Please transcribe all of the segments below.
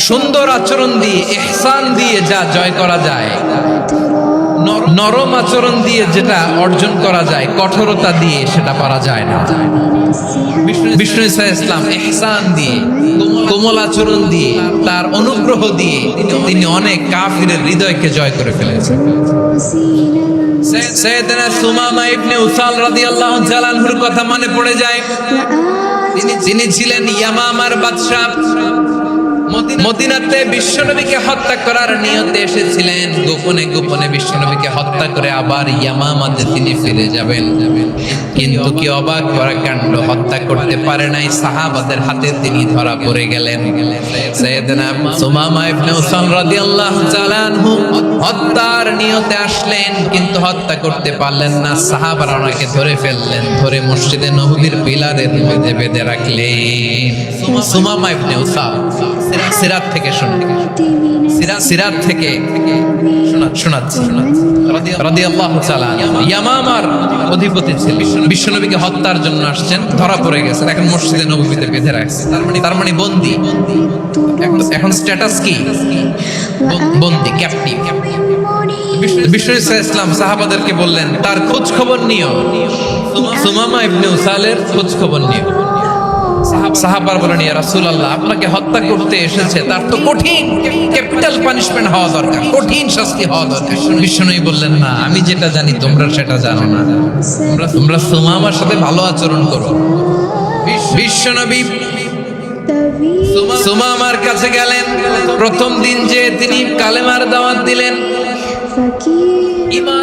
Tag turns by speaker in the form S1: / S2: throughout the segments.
S1: সুন্দর আচরণ দিয়ে, ইহসান দিয়ে যা জয় করা যায়, নরম আচরণ দিয়ে যেটা অর্জন করা যায়, কঠোরতা দিয়ে সেটা পারা যায় না। বিষ্ণু ঈসা ইসলাম ইহসান দিয়ে, কোমল আচরণ দিয়ে, তার অনুগ্রহ দিয়ে তিনি অনেক কাফিরের হৃদয়কে জয় করে ফেলেছেন। সাইয়েদনা সুমামা ইবনে উসাল রাদিয়াল্লাহু তাআলা আনহুর কথা মনে পড়ে যায়। তিনি ছিলেন ইয়ামামার বাদশা। মদিনাতে বিশ্বনবীকে হত্যা করার নিয়তে এসেছিলেন। গোপনে গোপনে বিশ্বনবীকে হত্যা করে আবার ইয়ামামাতে তিনি ফিরে যাবেন। কিন্তু কি অবাক করা কাণ্ড, হত্যা করতে পারে নাই, সাহাবাদের হাতে তিনি ধরা পড়ে গেলেন। সাইয়েদনা সুমামা ইবনে উসাল রাদিয়াল্লাহু তাআলা আনহু হত্যার নিয়তে আসলেন, কিন্তু হত্যা করতে পারলেন না। সাহাবারা ওনাকে ধরে ফেললেন, ধরে মসজিদে নববীর পিলারের মধ্যে বেঁধে রাখলেন। সুমামা ইবনে উসাল সিরাত থেকে সিরাত থেকে শোনাচ্ছি। রাদিয়াল্লাহু তাআলা ইয়ামামার অধিপতি ছিলেন, বিশ্বনবীকে হত্যার জন্য আসছেন, ধরা পড়ে গেছেন, এখন মসজিদে নববীতে বেঁধে রাখছে। তার মানে বন্দী। এখন স্ট্যাটাস কি? বন্দী, ক্যাপ্টিভ। বিষ্ণু ঈসা ইসলাম সাহাবাদেরকে বললেন তার খোঁজ খবর নিও, সুমামা ইবনে উসালের খোঁজ খবর নিও। সাহাবার বলেন, ইয়া রাসূলুল্লাহ, আপনাকে হত্যা করতে এসেছে, তার তো কঠিন ক্যাপিটাল পানিশমেন্ট হওয়া দরকার, কঠিন শাস্তি হওয়া দরকার। বিষ্ণু বললেন, না, আমি যেটা জানি তোমরা সেটা জানো না, তোমরা সুমামার সাথে ভালো আচরণ করো। বিশ্বনবী সুমামার কাছে গেলেন। প্রথম দিন যে তিনি কালেমার দাওয়াত দিলেন,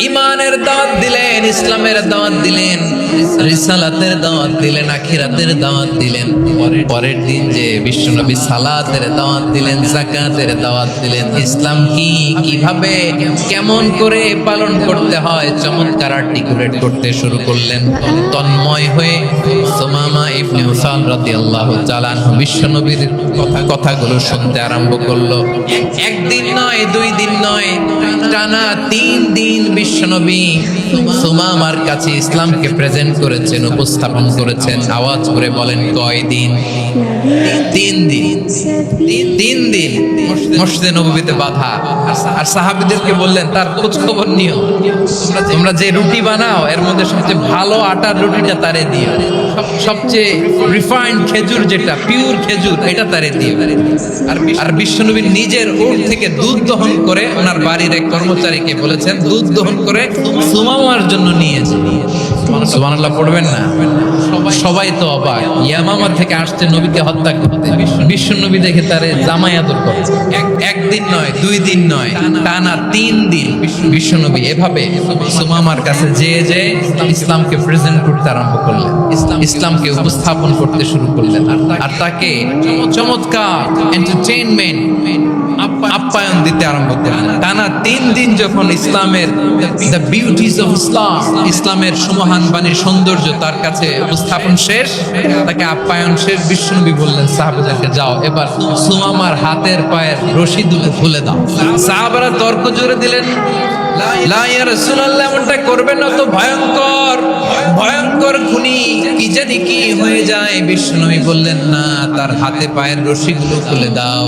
S1: ইমানের দাওয়াত দিলেন, ইসলামের দাওয়াত দিলেন, রিসালাতের দাওয়াত দিলেন, আখিরাতের দাওয়াত দিলেন। পরের দিন যে বিশ্বনবী সালাতের দাওয়াত দিলেন, যাকাতের দাওয়াত দিলেন, ইসলাম কি, কিভাবে, কেমন করে পালন করতে হয় চমৎকার আর্টিকুলেট করতে শুরু করলেন। তন্ময় হয়ে সুমামা ইবনে উসাল রাদিয়াল্লাহু তাআলা আনহু বিশ্বনবীর কথাগুলো শুনতে আরম্ভ করলো। একদিন নয়, 2 দিন নয়, টানা 3 দিন বিশ্বনবী সুমামার কাছে ইসলামকে প্রেজেন্ট করেছেন, উপস্থাপন করেছেন। আওয়াজ করে বলেন, কয় দিন? 3 দিন। 3 দিন মসজিদে নববীতে বাঁধা। আর সাহাবীদেরকে বললেন তার খোঁজ খবর নিও, তোমরা যে রুটি বানাও এর মধ্যে সবচেয়ে ভালো আটার রুটিটা তারে দিও, সবচেয়ে রিফাইন্ড খেজুর, যেটা পিওর খেজুর, এটা তারে দিও। আর বিশ্বনবী নিজের উট থেকে দুধ দহন করে ওনার বাড়ির এক কর্মচারীকে বলেছেন দুধ দহন করে সুমামার জন্য নিয়েছে। সুবহানাল্লাহ পড়বেন না? সবাই তো অবাক, ইয়ামামা থেকে আসছে নবীকে হত্যা করতে, বিশ্বনবী দেখে তারে জামাই আদর করে। একদিন নয়, 2 দিন নয়, টানা 3 দিন বিশ্বনবী এভাবে সুমামার কাছে যে ইসলামকে প্রেজেন্ট করতে আরম্ভ করলেন, ইসলামকে উপস্থাপন করতে শুরু করলেন। আর তাকে চমৎকার এন্টারটেইনমেন্ট, আপ্যায়ন দিতে আরম্ভ করলেন। টানা 3 দিন যখন ইসলামের দ্য বিউটিজ অফ ইসলাম, ইসলামের সুমহান বাণীর সৌন্দর্য তার কাছে উপস্থাপন শেষ, তাকে আপ্যায়ন শেষ, বিশ্বনবী বললেন সাহাবাদেরকে, যাও এবার সুমামার হাতের পায়ের রশি দুটো খুলে দাও। সাহাবারা তর্ক জোরে দিলেন, লা ইয়া রাসূলুল্লাহ, এমনটা করবেন না, তো ভয়ঙ্কর ভয়ঙ্কর খুনি, কি জানি কি হয়ে যায়। বিশ্বনবী বললেন, না, তার হাতে পায়ের রশিগুলো খুলে দাও।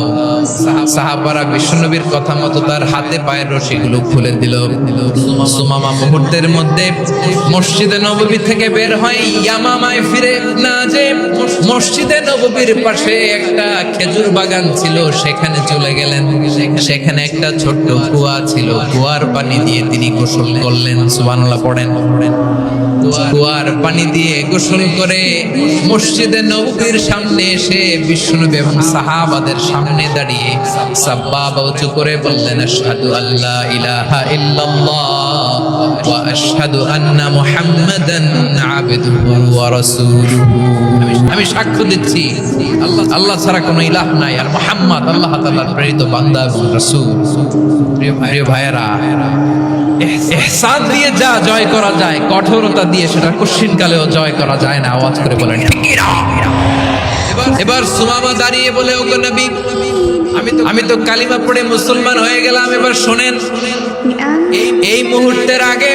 S1: সাহাবারা বিশ্বনবীর কথা মতো তার হাতে পায়ের রশিগুলো খুলে দিল। সুমামা মুহূর্তের মধ্যে মসজিদে নববী থেকে বের হয়, ইয়ামামায় ফিরে না যে মসজিদে নববীর পাশে একটা খেজুর বাগান ছিল, সেখানে চলে গেলেন। সেখানে একটা ছোট্ট কুয়া ছিল, কুয়ার পানি দিয়ে তিনি গোসল করলেন। সুবহানাল্লাহ পড়েন। কুয়ার পানি দিয়ে গোসল করে মসজিদে নববীর সামনে এসে বিশ্বনবী এবং সাহাবাদের সামনে দাঁড়িয়ে সাব্বাবা উঁচু করে বললেন, আশহাদু আল্লা ইলাহা ইল্লাল্লাহ ওয়া আশহাদু আন্না মুহাম্মাদান আবদুহু ওয়া রাসূলুহু। আমি সাক্ষ্য দিচ্ছি আল্লাহ ছাড়া কোনো ইলাহ নাই, আর মুহাম্মদ আল্লাহ তাআলার প্রেরিত বান্দা এবং রাসূল। প্রিয় ভাইয়েরা, ইহসান দিয়ে যা জয় করা যায়, কঠোরতা দিয়ে সেটা কঠিনকালেও জয় করা যায় না। আওয়াজ করে বলেন ঠিক না? এবার সুমামা দাঁড়িয়ে বলে, ওগো নবী, আমি তো কালিমা পড়ে মুসলমান হয়ে গেলাম, এবার শোনেন, এই মুহূর্তের আগে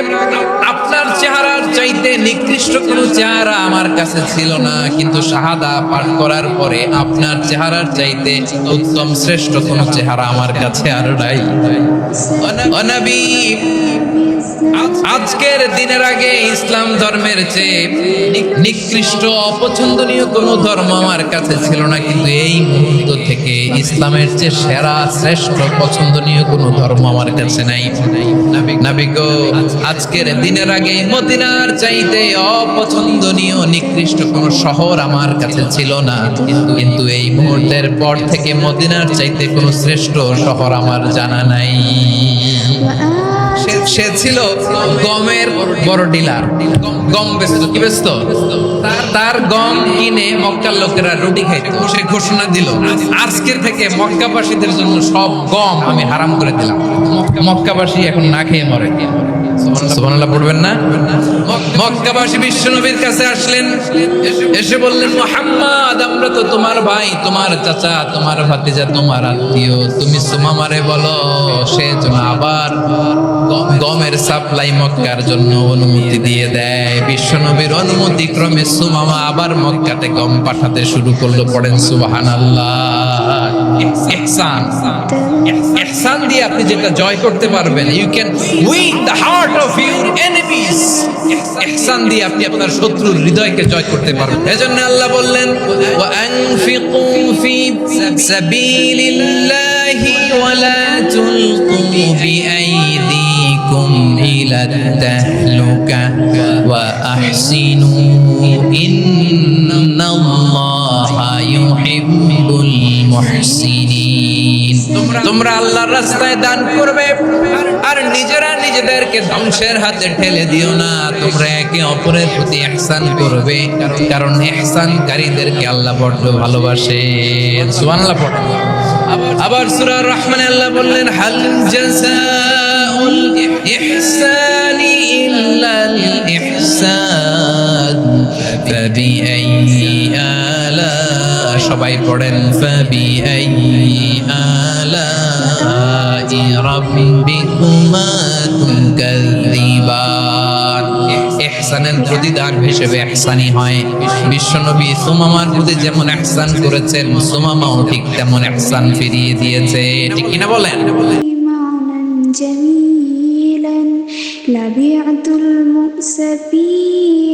S1: আপনার চেহারার চাইতে নিকৃষ্ট কোনো চেহারা আমার কাছে ছিল না, কিন্তু শাহাদা পাঠ করার পরে আপনার চেহারার চাইতে উত্তম শ্রেষ্ঠ কোনো চেহারা আমার কাছে আর নাই। ও নবী, আজকের দিনের আগে ইসলাম ধর্মের চেয়ে নিকৃষ্ট অপছন্দনীয় কোনো ধর্ম আমার কাছে ছিল না, কিন্তু এই মুহূর্ত থেকে ইসলামের চেয়ে সেরা শ্রেষ্ঠ পছন্দনীয় কোনো ধর্ম আমার কাছে নাই। নবী গো, আজকের দিনের আগে মদিনার চাইতে অপছন্দনীয় নিকৃষ্ট কোনো শহর আমার কাছে ছিল না, কিন্তু এই মুহূর্তের পর থেকে মদিনার চাইতে কোনো শ্রেষ্ঠ শহর আমার জানা নাই। সে ছিল গমের বড় ডিলার, গম বেচত। কি বেচত? তার গম কিনে মক্কার লোকেরা রুটি খাইত। সে ঘোষণা দিল, আজকের থেকে মক্কাবাসীদের জন্য সব গম আমি হারাম করে দিলাম। মক্কাবাসী এখন না খেয়ে মরে। সুবহানাল্লাহ পড়বেন না? মক্কাবাসী বিশ্বনবীর কাছে আসলেন, এসে বললেন, মুহাম্মদ, আমরা তো তোমার ভাই, তোমার চাচা, তোমার ভাতিজা, তোমার আত্মীয়। তুমি সুমামারে বলো সে যেন আবার গমের সাপ্লাই মক্কার জন্য অনুমতি দিয়ে দেয়। বিশ্বনবীর অনুমতি ক্রমে সুমামা আবার মক্কাতে গম পাঠাতে শুরু করলো। পড়েন সুবহানাল্লাহ। ইহসান, ইহসান দিয়ে আপনি যেটা জয় করতে পারবেন, you can win the heart of your enemies. ইহসান দিয়ে আপনি আপনার শত্রুর হৃদয়কে জয় করতে পারবেন। এজন্য আল্লাহ বললেন, ওয়া আনফিকু ফি সাবিলিল্লাহি ওয়া লা তুলকু বিআইদিকুম ইলা তাহলুকা ওয়া আহসিনু ইন্নাল্লাহা ইউহিব্বুল মুহসিনিন। তোমরা আল্লাহর রাস্তায় দান করবে আর নিজেরা নিজেদেরকে ধ্বংসের হাতে ঠেলে দিও না। তোমরা একে অপরের প্রতি ইহসান করবে, কারণ ইহসানকারীদেরকে আল্লাহ বড় ভালোবাসেন। সুবহানাল্লাহ পড়ো। আবার সূরা রহমানে আল্লাহ বললেন, হাল জাযাউল ইহসানি ইল্লাল ইহসান ফাবিআইয়ি আলা, সবাই পড়েন, ফাবিআইয়ি আলাই রাব্বিকুমা তুকাযযিবান। ইহসানের প্রতিদান হিসেবে ইহসানি হয়। বিশ্বনবী সুমামার প্রতি যেমন ইহসান করেছেন, সুমামাও ঠিক তেমন ইহসান ফিরিয়ে দিয়েছে। ঠিক কিনা বলেন?
S2: لبيعة المؤسفين